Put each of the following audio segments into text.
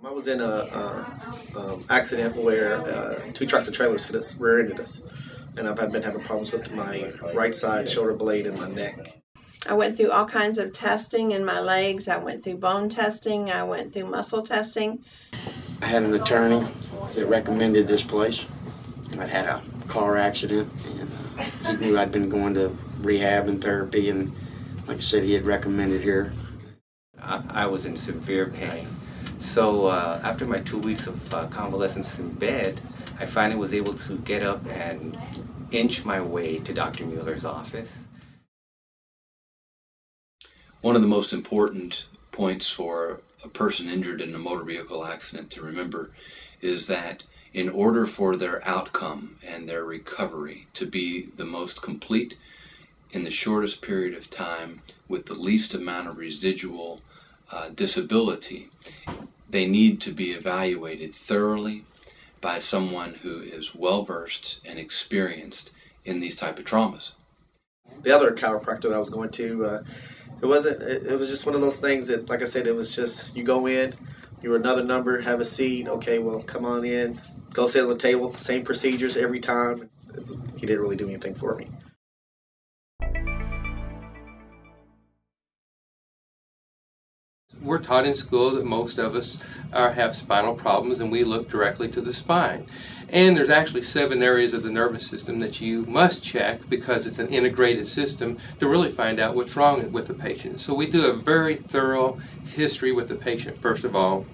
I was in a accident where two tractor trailers hit us, rear-ended us, and I've been having problems with my right side shoulder blade and my neck. I went through all kinds of testing in my legs. I went through bone testing. I went through muscle testing. I had an attorney that recommended this place. I'd had a car accident, and he knew I'd been going to rehab and therapy, and like I said, he had recommended here. I was in severe pain. So after my 2 weeks of convalescence in bed, I finally was able to get up and inch my way to Dr. Mueller's office. One of the most important points for a person injured in a motor vehicle accident to remember is that in order for their outcome and their recovery to be the most complete in the shortest period of time with the least amount of residual disability, they need to be evaluated thoroughly by someone who is well-versed and experienced in these type of traumas. The other chiropractor that I was going to, it was just one of those things that, like I said, it was just, you go in, you're another number, have a seat, okay, well, come on in, go sit on the table, same procedures every time. He didn't really do anything for me. We're taught in school that most of us have spinal problems, and we look directly to the spine. And there's actually 7 areas of the nervous system that you must check because it's an integrated system to really find out what's wrong with the patient. So we do a very thorough history with the patient, first of all,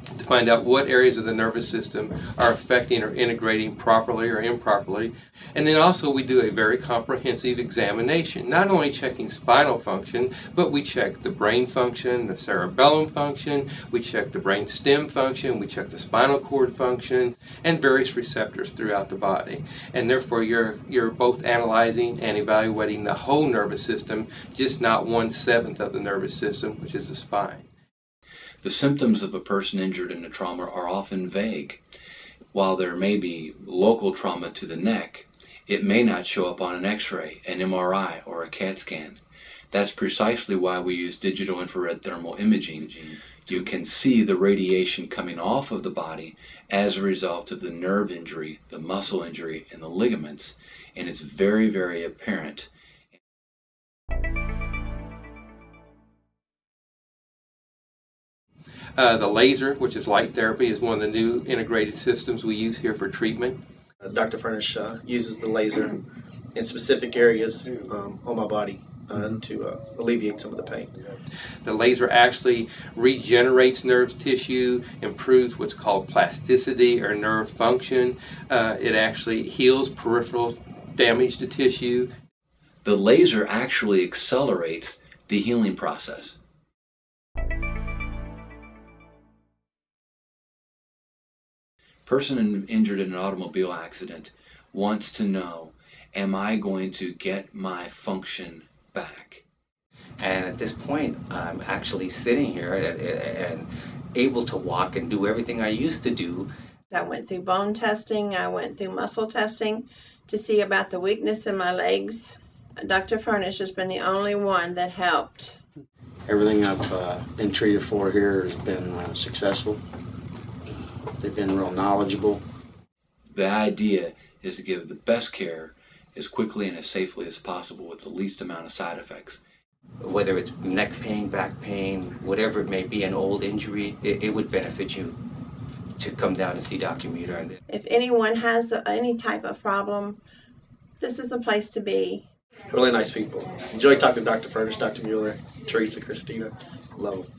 to find out what areas of the nervous system are affecting or integrating properly or improperly. And then also we do a very comprehensive examination, not only checking spinal function, but we check the brain function, the cerebellum function, we check the brain stem function, we check the spinal cord function, and various receptors throughout the body. And therefore you're both analyzing and evaluating the whole nervous system, just not 1/7 of the nervous system, which is the spine. The symptoms of a person injured in a trauma are often vague. While there may be local trauma to the neck, it may not show up on an X-ray, an MRI, or a CAT scan. That's precisely why we use digital infrared thermal imaging. You can see the radiation coming off of the body as a result of the nerve injury, the muscle injury, and the ligaments, and it's very, very apparent. The laser, which is light therapy, is one of the new integrated systems we use here for treatment. Dr. Furnish uses the laser in specific areas on my body to alleviate some of the pain. The laser actually regenerates nerve tissue, improves what's called plasticity or nerve function. It actually heals peripheral damage to tissue. The laser actually accelerates the healing process. Person injured in an automobile accident wants to know, am I going to get my function back? And at this point, I'm actually sitting here and able to walk and do everything I used to do. I went through bone testing. I went through muscle testing to see about the weakness in my legs. Dr. Furnish has been the only one that helped. Everything I've been treated for here has been successful. They've been real knowledgeable. The idea is to give the best care as quickly and as safely as possible with the least amount of side effects. Whether it's neck pain, back pain, whatever it may be, an old injury, it would benefit you to come down and see Dr. Mueller. If anyone has any type of problem, this is the place to be. Really nice people. Enjoy talking to Dr. Furnish, Dr. Mueller, Teresa, Christina. Love them.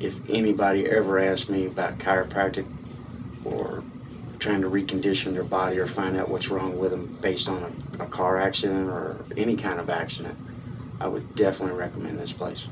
If anybody ever asks me about chiropractic or trying to recondition their body or find out what's wrong with them based on a car accident or any kind of accident, I would definitely recommend this place.